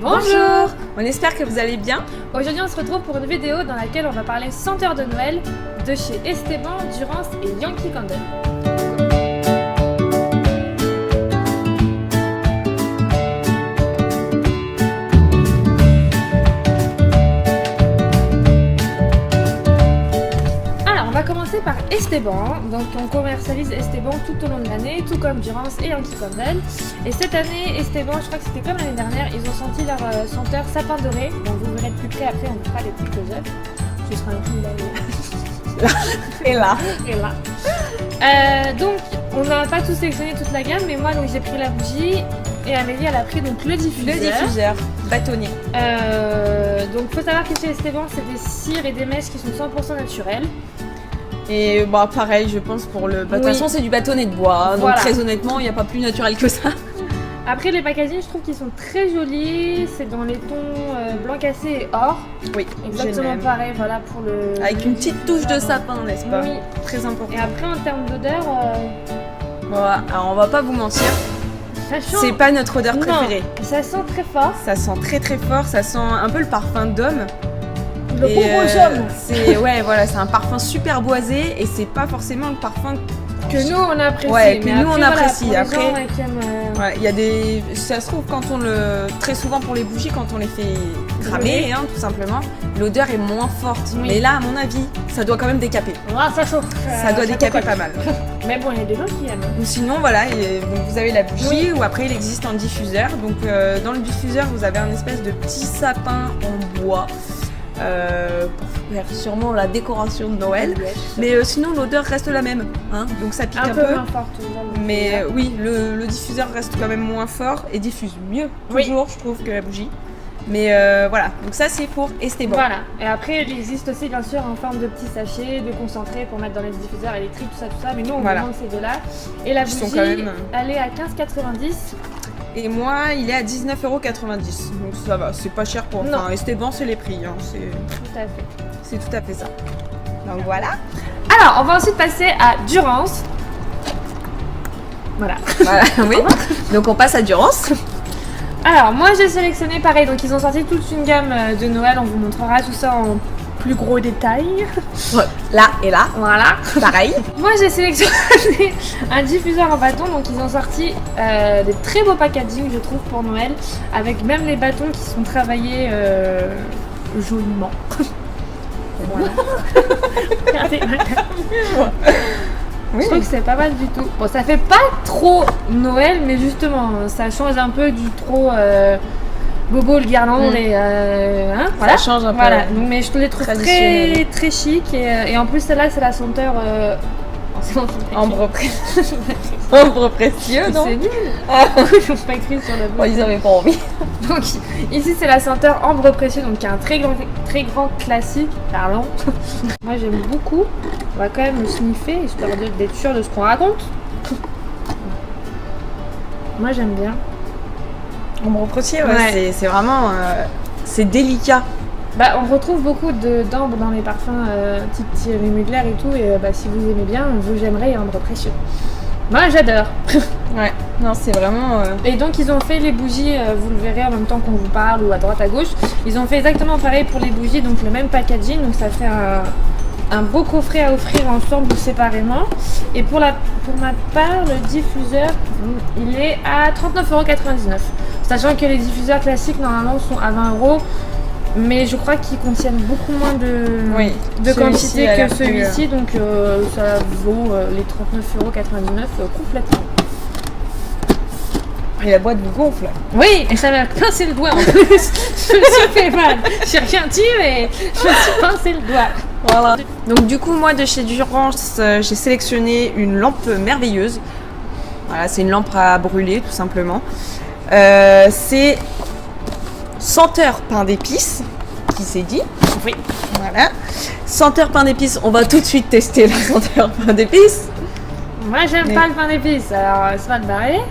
Bonjour! On espère que vous allez bien. Aujourd'hui on se retrouve pour une vidéo dans laquelle on va parler senteur de Noël de chez Esteban, Durance et Yankee Candle. On va commencer par Esteban, donc on commercialise Esteban tout au long de l'année, tout comme Durance et Yankee Candle. Et cette année, Esteban, je crois que c'était comme l'année dernière, ils ont sorti leur senteur sapin doré. Donc vous verrez de plus près après, on vous fera des petits close-up. Ce sera un peu là et là. Et là. Donc on n'a pas tous sélectionné toute la gamme, mais moi donc j'ai pris la bougie et Amélie elle a pris donc le diffuseur. Le diffuseur bâtonnier. Donc faut savoir que chez Esteban c'est des cires et des mèches qui sont 100% naturelles. Et bah pareil, je pense pour le... Bah, de toute façon, c'est du bâtonnet de bois, donc très honnêtement, il n'y a pas plus naturel que ça. Après, les packaging, je trouve qu'ils sont très jolis. C'est dans les tons blanc cassé et or. Oui, exactement pareil, voilà, pour le... Avec une petite touche de sapin, n'est-ce pas? Oui. Très important. Et après, en termes d'odeur... Voilà, alors on va pas vous mentir. C'est pas notre odeur préférée. Ça sent très fort. Ça sent très très fort, ça sent un peu le parfum d'homme. Le bonbon c'est voilà, c'est un parfum super boisé et c'est pas forcément le parfum que nous on apprécie. Ouais, que nous on apprécie. Après, il y a des, ça se trouve quand on le, très souvent pour les bougies quand on les fait cramer, tout simplement, l'odeur est moins forte. Oui. Mais là, à mon avis, ça doit quand même décaper. Ah, ça chauffe. Ça doit décaper pas mal. Mais bon, il y a des gens qui aiment. Ou sinon, voilà, vous avez la bougie ou après il existe un diffuseur. Donc dans le diffuseur, vous avez un espèce de petit sapin en bois. Pour faire sûrement la décoration de Noël, mais sinon l'odeur reste la même, donc ça pique un peu. Moins forte, mais oui, le diffuseur reste quand même moins fort et diffuse mieux, toujours je trouve, que la bougie. Mais voilà, donc ça c'est pour Esteban. Voilà, et après il existe aussi bien sûr en forme de petits sachets, de concentré pour mettre dans les diffuseurs électriques, tout ça, mais nous on vous demande ces deux-là. Et la bougie, elle est à 15,90 €. Et moi, il est à 19,90 €. Donc ça va, c'est pas cher pour... Enfin, Esteban, c'est les prix. Tout à fait. C'est tout à fait ça. Donc voilà. Alors, on va ensuite passer à Durance. Voilà. Oui. Donc on passe à Durance. Alors, moi j'ai sélectionné pareil. Donc ils ont sorti toute une gamme de Noël. On vous montrera tout ça en plus gros détail. Là et là. Voilà. Pareil. Moi j'ai sélectionné un diffuseur en bâton. Donc ils ont sorti des très beaux packaging je trouve pour Noël. Avec même les bâtons qui sont travaillés joliment. Voilà. Regardez. Je trouve que c'est pas mal du tout. Bon, ça fait pas trop Noël, mais justement ça change un peu du trop... bobo le guirlande et voilà. Ça change un peu. Voilà. Donc, mais je les trouve très très chic et en plus celle-là c'est la senteur ambre précieux, non? C'est nul. Ils n'ont pas écrit sur la bouche. Ils n'avaient pas envie. Donc ici c'est la senteur ambre précieux, donc qui est un très grand classique. Parlons. Moi j'aime beaucoup. On va quand même le sniffer histoire d'être sûr de ce qu'on raconte. Moi j'aime bien. Ambre précieux, c'est vraiment c'est délicat. Bah, on retrouve beaucoup d'ambre dans les parfums type Thierry Mugler et tout, et si vous aimez bien, vous j'aimerais ambre précieux. Moi j'adore. Ouais, non c'est vraiment... Et donc ils ont fait les bougies, vous le verrez en même temps qu'on vous parle ou à droite à gauche. Ils ont fait exactement pareil pour les bougies, donc le même packaging, donc ça fait un beau coffret à offrir ensemble ou séparément. Et pour ma part, le diffuseur, il est à 39,99 €. Sachant que les diffuseurs classiques normalement sont à 20 €. Mais je crois qu'ils contiennent beaucoup moins de quantité que celui-ci, donc ça vaut les 39,99 € complètement. Et la boîte vous gonfle. Oui, et ça m'a pincé le doigt en plus. Je me suis fait mal. J'ai rien dit, mais je me suis pincé le doigt. Voilà. Donc du coup, moi de chez Durance, j'ai sélectionné une lampe merveilleuse. Voilà, c'est une lampe à brûler tout simplement. C'est senteur pain d'épices, qui s'est dit. Oui. Voilà. Senteur pain d'épices, on va tout de suite tester la senteur pain d'épices. Moi j'aime pas le pain d'épices, alors c'est pas de barrer.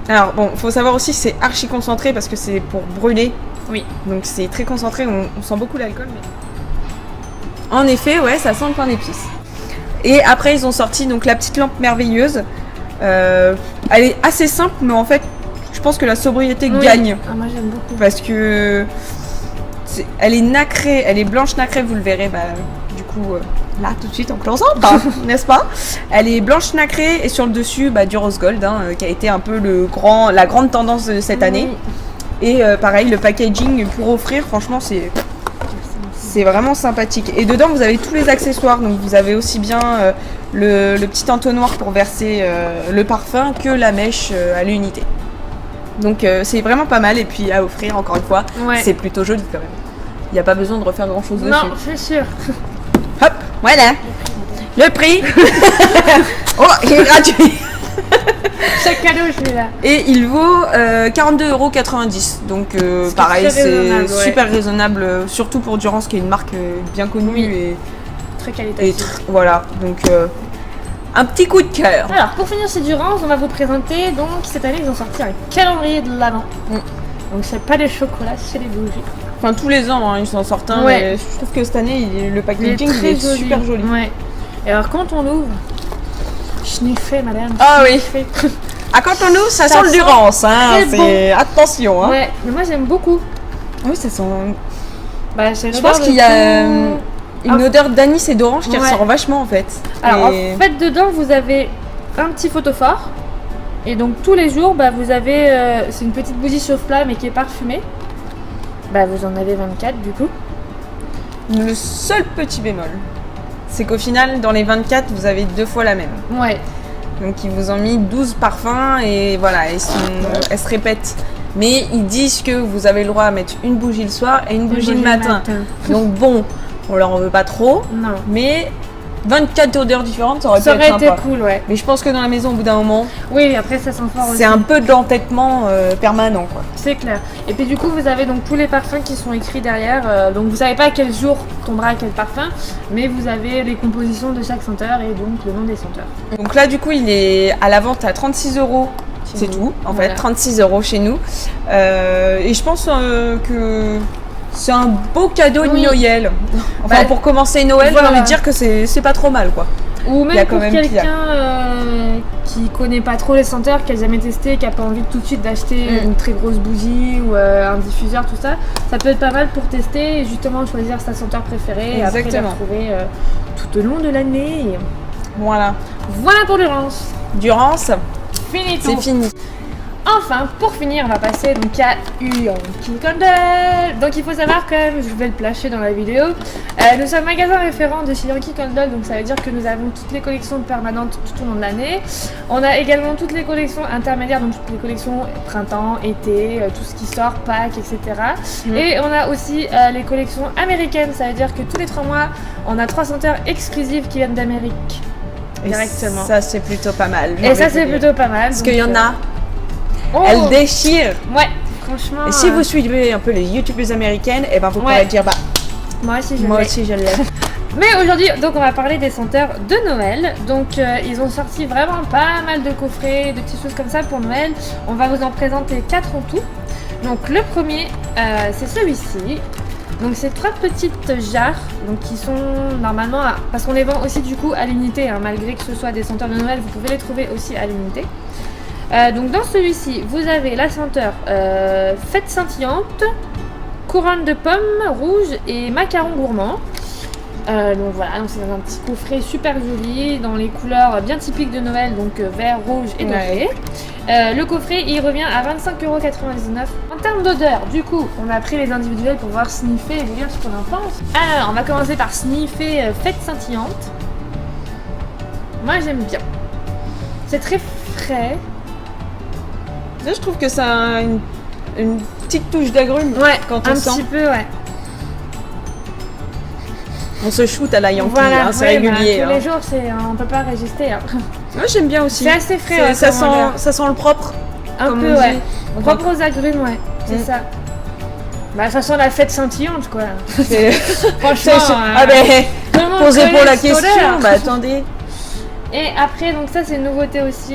Alors bon, faut savoir aussi que c'est archi concentré parce que c'est pour brûler. Oui. Donc c'est très concentré, on sent beaucoup l'alcool. Mais... En effet, ouais, ça sent le pain d'épices. Et après ils ont sorti donc la petite lampe merveilleuse. Elle est assez simple, mais en fait, je pense que la sobriété Oui. gagne. Ah, moi j'aime beaucoup. Parce que elle est nacrée, elle est blanche nacrée, vous le verrez du coup là tout de suite en closant, n'est-ce pas? Elle est blanche nacrée et sur le dessus du rose gold qui a été un peu la grande tendance de cette année. Et pareil, le packaging pour offrir, franchement c'est vraiment sympathique. Et dedans vous avez tous les accessoires, donc vous avez aussi bien le petit entonnoir pour verser le parfum que la mèche à l'unité. Donc c'est vraiment pas mal et puis à offrir encore une fois, c'est plutôt joli quand même. Il n'y a pas besoin de refaire grand chose dessus. Non, c'est sûr. Hop, voilà. Le prix. Oh, il est gratuit. Chaque cadeau, je l'ai là. Et il vaut 42,90 €. Donc pareil, c'est super raisonnable, surtout pour Durance qui est une marque bien connue et très qualitative. Voilà, donc un petit coup de cœur. Alors pour finir chez Durance, on va vous présenter, donc cette année ils ont sorti un calendrier de l'Avent. Donc c'est pas des chocolats, c'est des bougies. Enfin tous les ans ils s'en sortent un, mais je trouve que cette année le packaging est super joli. Ouais. Et alors quand on ouvre, sniffer madame. Ah sniffer. Oui. Ah quand on ouvre ça sent le Durance, c'est bon. Attention. Ouais, mais moi j'aime beaucoup. Oui ça sent. Je pense qu'il y a une odeur d'anis et d'orange qui ressort vachement en fait. Alors en fait dedans vous avez un petit photophore. Et donc tous les jours vous avez, c'est une petite bougie chauffe-plat mais qui est parfumée. Vous en avez 24 du coup. Le seul petit bémol, c'est qu'au final dans les 24 vous avez 2 fois la même. Ouais. Donc ils vous ont mis 12 parfums et voilà, elles se répètent. Mais ils disent que vous avez le droit à mettre une bougie le soir et une bougie le matin. Donc bon, on leur en veut pas trop. Non. Mais 24 odeurs différentes, ça aurait pu être sympa. Ça aurait été cool, ouais. Mais je pense que dans la maison, au bout d'un moment... Oui, après ça sent fort aussi. C'est un peu de l'entêtement permanent, quoi. C'est clair. Et puis du coup, vous avez donc tous les parfums qui sont écrits derrière. Donc vous savez pas quel jour tombera quel parfum, mais vous avez les compositions de chaque senteur et donc le nom des senteurs. Donc là, du coup, il est à la vente à 36 €. C'est tout, en fait, 36 € chez nous. Et je pense que c'est un beau cadeau de Noël. Enfin, pour commencer Noël, j'ai envie de dire que c'est pas trop mal, quoi. Ou même pour quelqu'un qui connaît pas trop les senteurs, qui a jamais testé, qui a pas envie tout de suite d'acheter une très grosse bougie ou un diffuseur, tout ça. Ça peut être pas mal pour tester et justement choisir sa senteur préférée et après la retrouver tout au long de l'année. Voilà. Voilà pour Durance. Durance. C'est fini. Enfin, pour finir, on va passer donc à Yankee Candle. Donc il faut savoir quand même, je vais le placer dans la vidéo, nous sommes magasin référent de chez Yankee Candle, donc ça veut dire que nous avons toutes les collections permanentes tout au long de l'année. On a également toutes les collections intermédiaires, donc toutes les collections printemps, été, tout ce qui sort, Pâques, etc. Et on a aussi les collections américaines, ça veut dire que tous les 3 mois, on a 3 senteurs exclusives qui viennent d'Amérique. Directement. Et ça c'est plutôt pas mal. Et ça c'est plutôt pas mal. Parce qu'il y en a. Elle déchire. Ouais, franchement. Et si vous suivez un peu les youtubeuses américaines, et vous pourrez dire moi aussi je l'aime. Mais aujourd'hui, donc on va parler des senteurs de Noël. Donc ils ont sorti vraiment pas mal de coffrets, de petites choses comme ça pour Noël. On va vous en présenter 4 en tout. Donc le premier, c'est celui-ci. Donc c'est 3 petites jarres, donc qui sont normalement, parce qu'on les vend aussi du coup à l'unité, malgré que ce soit des senteurs de Noël, vous pouvez les trouver aussi à l'unité. Donc dans celui-ci, vous avez la senteur fête scintillante, couronne de pommes rouges et macaron gourmand. Donc voilà, donc c'est dans un petit coffret super joli, dans les couleurs bien typiques de Noël, donc vert, rouge et doré. Le coffret il revient à 25,99 €. En termes d'odeur, du coup, on a pris les individuels pour voir sniffer et vous dire ce qu'on en pense. Alors, on va commencer par sniffer fête scintillante. Moi j'aime bien. C'est très frais. Là, je trouve que ça a une petite touche d'agrumes quand on sent. Un petit peu, ouais. On se shoot à la Yankee, c'est régulier. Tous les jours, on peut pas résister. Moi, j'aime bien aussi. C'est assez frais. Ça sent le propre. Un peu, ouais. Propre aux agrumes, ouais. C'est ça. Ça sent la fête scintillante, quoi. Franchement. Posez pour la question, attendez. Et après, donc ça c'est une nouveauté aussi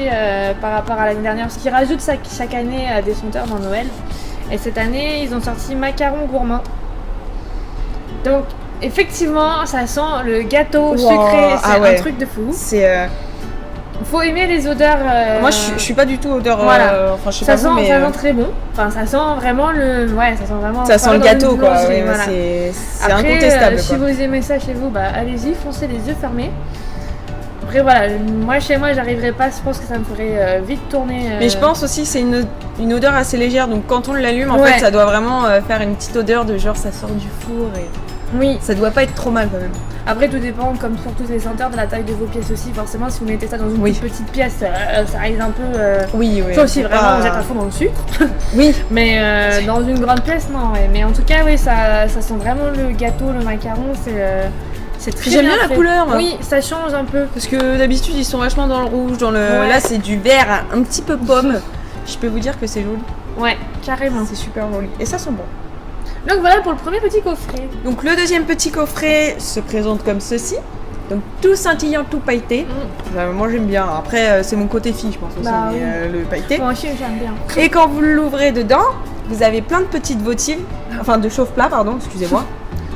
par rapport à l'année dernière, parce qu'ils rajoutent chaque année des senteurs dans Noël. Et cette année, ils ont sorti macaron gourmand. Donc effectivement, ça sent le gâteau sucré, c'est un truc de fou. Faut aimer les odeurs. Moi, je suis pas du tout odeur. Voilà. Enfin, je sais Ça pas sent, vous, mais ça sent très bon. Enfin, ça sent vraiment le. Ouais, ça sent vraiment. ça sent le dans une gâteau, quoi. boulangerie, Ouais, voilà. c'est Après, incontestable. si quoi. vous aimez ça chez vous, bah allez-y, foncez les yeux fermés. Après voilà, moi chez moi j'arriverai pas, je pense que ça me ferait vite tourner. Mais je pense aussi c'est une odeur assez légère, donc quand on l'allume, en Ouais. fait, ça doit vraiment faire une petite odeur de genre ça sort du four et Oui, ça doit pas être trop mal quand même. après tout dépend, comme pour toutes les senteurs, de la taille de vos pièces aussi. Forcément, si vous mettez ça dans une Oui. toute petite pièce, ça risque un peu. Oui, oui. Sauf si faut vraiment pas- vous êtes à fond dans le sucre. Oui. Mais dans une grande pièce, non. Ouais. Mais en tout cas, oui, ça sent vraiment le gâteau, le macaron. C'est très J'aime bien bien la fait. couleur, moi. Oui, ça change un peu. Parce que d'habitude ils sont vachement dans le rouge, dans le. Ouais. Là c'est du vert un petit peu pomme. Je peux vous dire que c'est joli. Ouais, carrément. C'est super joli. Et ça sent bon. Donc voilà pour le premier petit coffret. Donc le deuxième petit coffret se présente comme ceci. Donc tout scintillant, tout pailleté. Moi j'aime bien. Après c'est mon côté fille je pense aussi, Bah mais, oui. le pailleté. Moi aussi, j'aime bien. Et quand vous l'ouvrez dedans, vous avez plein de petites votives, enfin de chauffe-plat pardon, excusez-moi.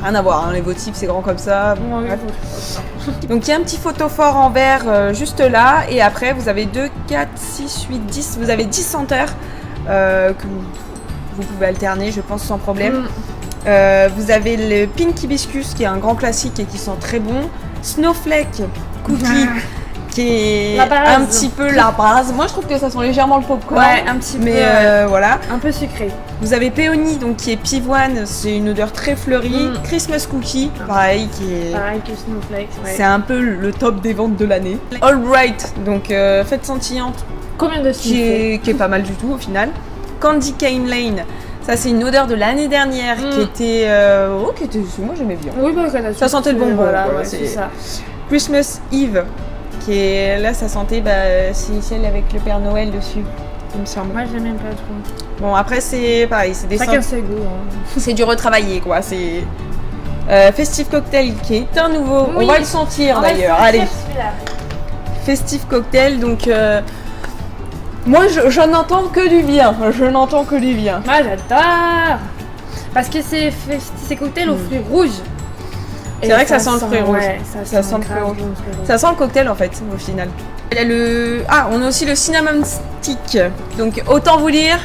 Rien à voir, hein, les votives c'est grand comme ça. Ouais, Bref. Donc il y a un petit photophore en verre juste là, et après vous avez 2, 4, 6, 8, 10, vous avez 10 senteurs que vous pouvez alterner je pense sans problème. Vous avez le Pink Hibiscus qui est un grand classique et qui sent très bon. Snowflake Cookie qui est La base. un petit peu la base. Moi je trouve que ça sent légèrement le popcorn. Ouais, un petit peu. Mais voilà. Un peu sucré. Vous avez Peony donc qui est pivoine, c'est une odeur très fleurie. Christmas Cookie, pareil qui est. Pareil que Snowflake. Ouais. C'est un peu le top des ventes de l'année. All Right, donc fête scintillante, Combien de qui est pas mal du tout au final. Candy Cane Lane, ça c'est une odeur de l'année dernière qui était. Moi j'aimais bien. Oui, bah, Ça sentait le bonbon, Voilà, voilà, ouais, c'est ça. Christmas Eve, qui est là, ça sentait c'est celle avec le Père Noël dessus, il me semble. Moi, j'aime même pas trop. Bon après c'est pareil, c'est des Chacun ses goûts. Hein. c'est du retravaillé quoi. C'est Festive Cocktail qui est un nouveau. Oui. On va le sentir On va le d'ailleurs. sentir, Allez, celui-là. Festive Cocktail donc. Moi je n'entends que du bien. Je n'entends que du bien. Moi, j'adore. Parce que c'est cocktail aux fruits rouges. C'est Et vrai que ça sent le fruit rouge. Ouais, Ça sent le fruit rouge. Ça sent le cocktail en fait au final. Il y a le. Ah, on a aussi le cinnamon stick. Donc autant vous dire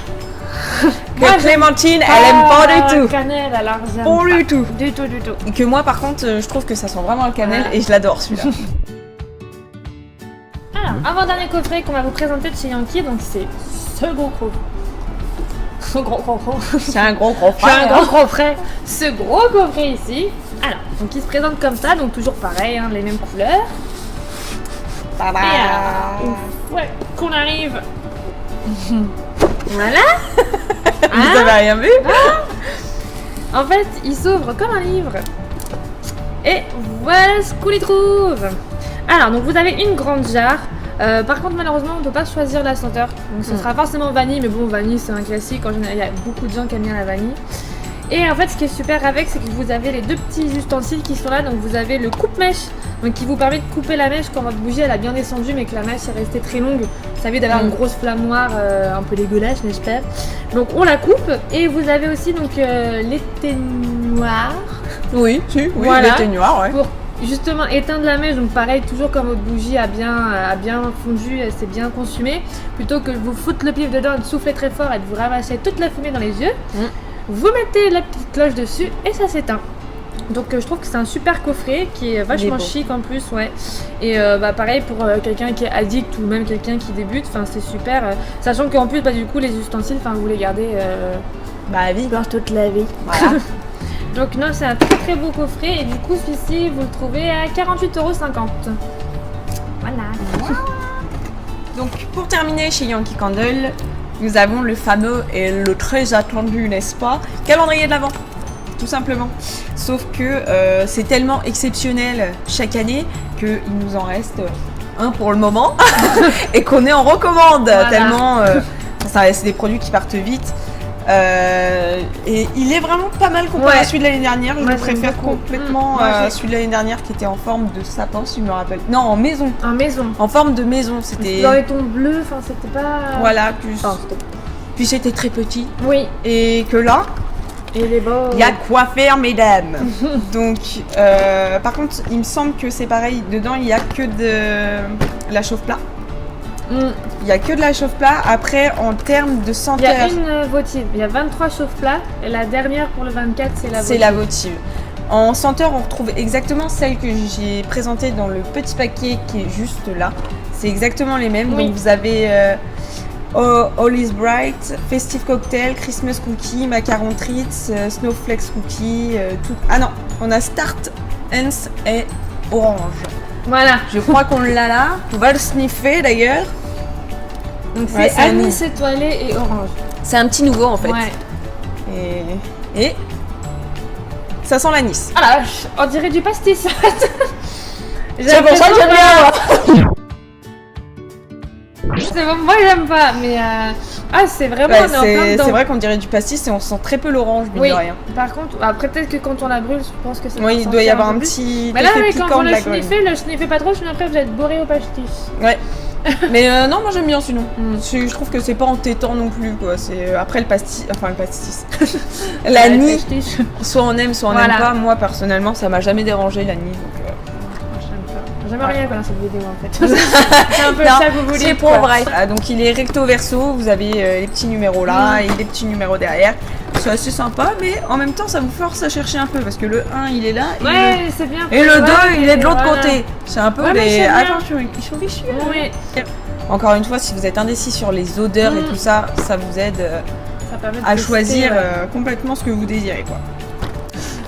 que Moi, Clémentine, elle aime pas du tout. Cannelle, alors j'aime Pas pas. du tout. Du tout, du tout. Et que moi par contre, je trouve que ça sent vraiment le cannelle Voilà. et je l'adore celui-là. Alors, avant-dernier coffret qu'on va vous présenter de chez Yankee, donc c'est ce gros coffret. Ce gros coffret. C'est un gros C'est un gros coffret. Ce gros coffret ici. Alors, donc il se présente comme ça, donc toujours pareil, hein, les mêmes couleurs. Et alors, une fois qu'on arrive. Voilà. Vous avez rien vu? En fait, il s'ouvre comme un livre. Et voilà ce qu'on y trouve. Alors, donc vous avez une grande jarre. Par contre, malheureusement, on ne peut pas choisir la senteur. Donc, ce sera forcément vanille. Mais bon, vanille, c'est un classique. En général, il y a beaucoup de gens qui aiment bien la vanille. Et en fait, ce qui est super avec, c'est que vous avez les deux petits ustensiles qui sont là. Donc, vous avez le coupe-mèche, donc qui vous permet de couper la mèche quand votre bougie elle a bien descendu, mais que la mèche est restée très longue. Ça évite d'avoir une grosse flamme noire, un peu dégueulasse, n'est-ce pas? Donc, on la coupe. Et vous avez aussi donc l'éteignoir. Oui, si, oui, Voilà. l'éteignoir, ouais. Pour justement éteindre la mèche, donc pareil, toujours quand votre bougie a bien fondu, elle s'est bien consumée, plutôt que de vous foutre le pif dedans et de souffler très fort et de vous ramasser toute la fumée dans les yeux, vous mettez la petite cloche dessus et ça s'éteint. Donc je trouve que c'est un super coffret qui est vachement beau. chic en plus, ouais. Et pareil pour quelqu'un qui est addict ou même quelqu'un qui débute, c'est super. Sachant qu'en plus, du coup, les ustensiles, vous les gardez Bah, vie. pour toute la vie. Voilà. Donc non, c'est un très très beau coffret et du coup celui-ci vous le trouvez à 48,50 €. Voilà. Donc pour terminer chez Yankee Candle, nous avons le fameux et le très attendu, n'est-ce pas, calendrier de l'Avent, tout simplement. Sauf que c'est tellement exceptionnel chaque année qu'il nous en reste un pour le moment et qu'on est en recommande Voilà. tellement c'est des produits qui partent vite. Et il est vraiment pas mal comparé Ouais. à celui de l'année dernière. Je Moi, le j'aime préfère beaucoup. complètement Moi, à j'ai- celui de l'année dernière qui était en forme de sapin, si je me rappelle. Non, en maison. En maison. En forme de maison, c'était. Dans les tons bleus, c'était pas... Voilà, plus. Enfin, c'était- Puis c'était très petit. Oui, Et que là, et les beaux... il y a de quoi faire, mesdames. Donc, par contre, il me semble que c'est pareil. Dedans, il n'y a que de la chauffe-plat. Il n'y a que de la chauffe-plat. Après, en termes de Il y senteur, a une votive, il y a 23 chauffe-plats et la dernière pour le 24 c'est la votive. c'est la votive. En senteur, on retrouve exactement celle que j'ai présentée dans le petit paquet qui est juste là. C'est exactement les mêmes. Oui. Donc vous avez All is Bright, Festive Cocktail, Christmas Cookie, Macaron Treats, Snowflakes Cookie, tout. Ah non, on a Start, Ants et Orange. Voilà, Je crois qu'on l'a là. On va le sniffer d'ailleurs. donc Ouais, c'est anis étoilé et orange. C'est un petit nouveau en fait. Ouais. Et ça sent l'anis. Ah la vache, on dirait du pastis. C'est pour ça que j'aime bien. C'est bon, moi j'aime pas, mais c'est vraiment Ouais, on est en plein dedans. c'est vrai qu'on dirait du pastis et on sent très peu l'orange, mine Oui. de rien. Par contre, après peut-être que quand on la brûle, je pense que ça va Oui, il sentir doit y avoir peu un plus. petit Mais là, effet mais piquant quand vous de le la graine. sniffez pas trop, sinon après vous êtes bourré au pastis. Ouais. Mais non, moi j'aime bien sinon. Mm. Je trouve que c'est pas entêtant non plus quoi. C'est après le pastis, enfin le pastis. L'anis, Pastis. soit on aime, soit on Voilà. n'aime pas. Moi personnellement, ça m'a jamais dérangé l'anis. Donc, J'aime Ouais. rien dans cette vidéo en fait. C'est un peu Non, ça que vous voulez. c'est pour vrai. Ah, donc il est recto verso, vous avez les petits numéros là et les petits numéros derrière. C'est assez sympa, mais en même temps ça vous force à chercher un peu parce que le 1 il est là et, Ouais, c'est bien. et le 2 il est de l'autre Voilà. côté. C'est un peu Ouais, mais les. c'est bien. Attention, ils sont fichus. Oui, Encore une fois, si vous êtes indécis sur les odeurs et tout ça, ça vous aide ça permet de à tester, choisir ouais. complètement ce que vous désirez quoi.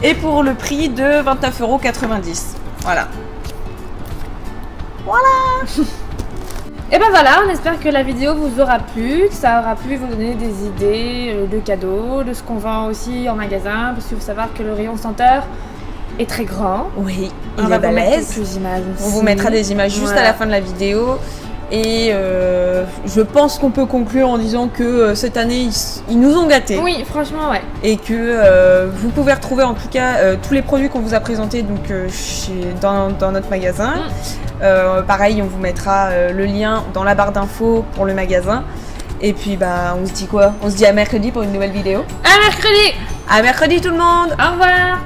Et pour le prix de 29,90 €. Voilà. Et ben voilà, on espère que la vidéo vous aura plu, que ça aura pu vous donner des idées de cadeaux, de ce qu'on vend aussi en magasin, parce qu'il faut savoir que le rayon senteur est très grand. Oui, On il va est vous mettre balèze. quelques images On aussi. vous mettra des images juste Voilà. à la fin de la vidéo. Et je pense qu'on peut conclure en disant que cette année, ils nous ont gâtés. Oui, franchement, ouais. Et que vous pouvez retrouver en tout cas tous les produits qu'on vous a présentés donc, dans notre magasin. Pareil, on vous mettra le lien dans la barre d'infos pour le magasin. Et puis, bah, on se dit quoi? On se dit à mercredi pour une nouvelle vidéo. À mercredi. À mercredi tout le monde! Au revoir.